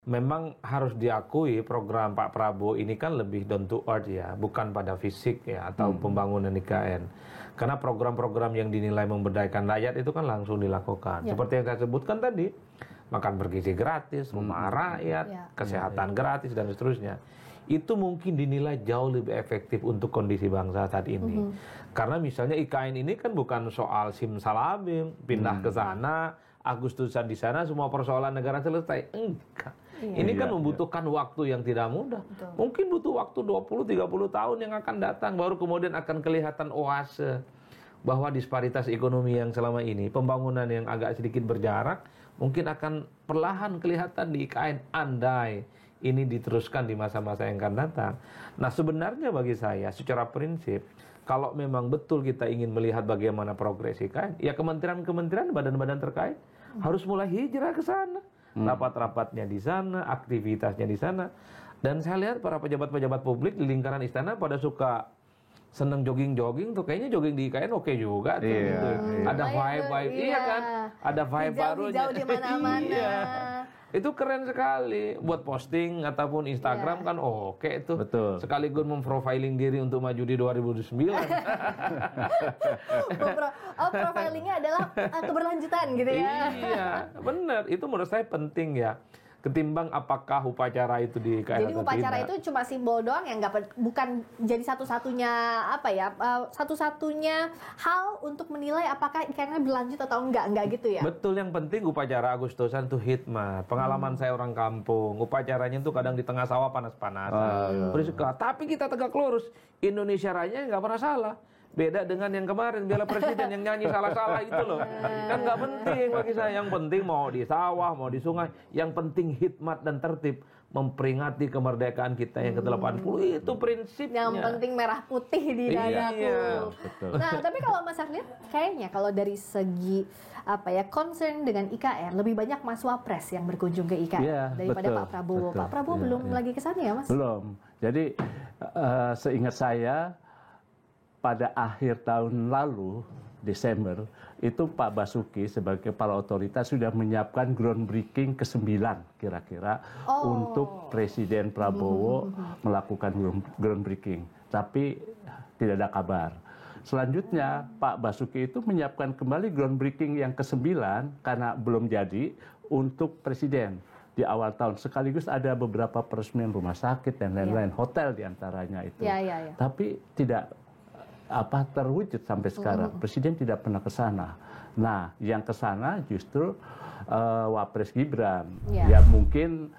Memang harus diakui program Pak Prabowo ini kan lebih down to earth ya, bukan pada fisik ya atau pembangunan IKN. Karena program-program yang dinilai memberdayakan rakyat itu kan langsung dilakukan. Seperti yang saya sebutkan tadi, makan bergizi gratis, rumah rakyat, kesehatan gratis dan seterusnya. Itu mungkin dinilai jauh lebih efektif untuk kondisi bangsa saat ini. Karena misalnya IKN ini kan bukan soal simsalabim, pindah ke sana, Agustusan di sana semua persoalan negara selesai. Enggak. Ini kan membutuhkan waktu yang tidak mudah. Mungkin butuh waktu 20-30 tahun yang akan datang, baru kemudian akan kelihatan oase bahwa disparitas ekonomi yang selama ini, pembangunan yang agak sedikit berjarak, mungkin akan perlahan kelihatan di IKN andai ini diteruskan di masa-masa yang akan datang. Nah, sebenarnya bagi saya secara prinsip, kalau memang betul kita ingin melihat bagaimana progres IKN, ya kementerian-kementerian, badan-badan terkait harus mulai hijrah ke sana. Rapat-rapatnya di sana, aktivitasnya di sana. Dan saya lihat para pejabat-pejabat publik di lingkaran istana pada suka seneng jogging-jogging tuh, kayaknya jogging di IKN oke juga tuh. Gitu. Ada vibe-vibe, iya kan? Ada vibe barunya. Hijau di mana-mana. Itu keren sekali buat posting ataupun Instagram kan oke itu. Betul. Sekaligus memprofiling diri untuk maju di 2009. Profilingnya adalah keberlanjutan gitu ya. Iya, benar. Itu menurut saya penting ya. Ketimbang apakah upacara itu di IKN Jadi atau upacara tidak. itu cuma simbol doang ya, bukan jadi satu-satunya satu-satunya hal untuk menilai apakah IKN berlanjut atau enggak gitu ya. Betul, yang penting upacara Agustusan itu hikmat. Pengalaman saya orang kampung, upacaranya itu kadang di tengah sawah panas-panasan. Tapi kita tegak lurus, Indonesia Raya nggak pernah salah. Beda dengan yang kemarin, bela presiden yang nyanyi salah-salah itu loh. Kan nggak penting bagi saya. Yang penting mau di sawah, mau di sungai. Yang penting hikmat dan tertib. Memperingati kemerdekaan kita yang ke-80. Itu prinsipnya. Yang penting merah putih di dadaku. Iya, betul. Nah, tapi kalau Mas Arnit, kayaknya kalau dari segi concern dengan IKN, lebih banyak Mas Wapres yang berkunjung ke IKN daripada Pak Prabowo. Betul. Pak Prabowo belum lagi ke sana ya, Mas? Belum. Jadi seingat saya, pada akhir tahun lalu, Desember, itu Pak Basuki sebagai kepala otoritas sudah menyiapkan groundbreaking ke-9 kira-kira untuk Presiden Prabowo melakukan groundbreaking. Tapi tidak ada kabar. Selanjutnya Pak Basuki itu menyiapkan kembali groundbreaking yang ke-9 karena belum jadi untuk Presiden di awal tahun. Sekaligus ada beberapa peresmian rumah sakit dan lain-lain, hotel diantaranya itu. Tapi tidak terwujud sampai sekarang. Presiden tidak pernah ke sana. Nah, yang ke sana justru Wapres Gibran. Ya mungkin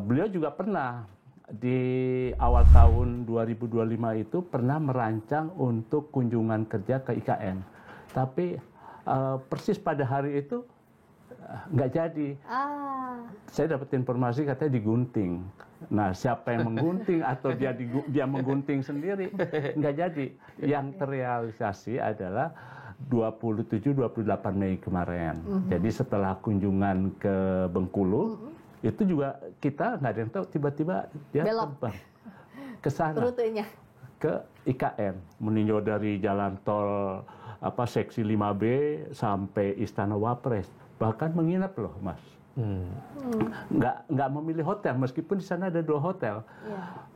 beliau juga pernah di awal tahun 2025 itu pernah merancang untuk kunjungan kerja ke IKN. Tapi persis pada hari itu nggak jadi. Saya dapat informasi katanya digunting. Nah, siapa yang menggunting atau dia menggunting sendiri, nggak jadi. Yang terrealisasi adalah 27-28 Mei kemarin. Jadi setelah kunjungan ke Bengkulu, itu juga kita nggak ada yang tahu, tiba-tiba dia terbang ke sana, ke IKN, meninjau dari jalan tol seksi 5B sampai Istana Wapres. Bahkan menginap loh, Mas. Nggak memilih hotel, meskipun di sana ada 2 hotel.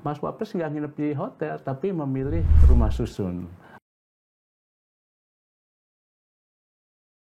Mas Wapres nggak nginep di hotel, tapi memilih rumah susun.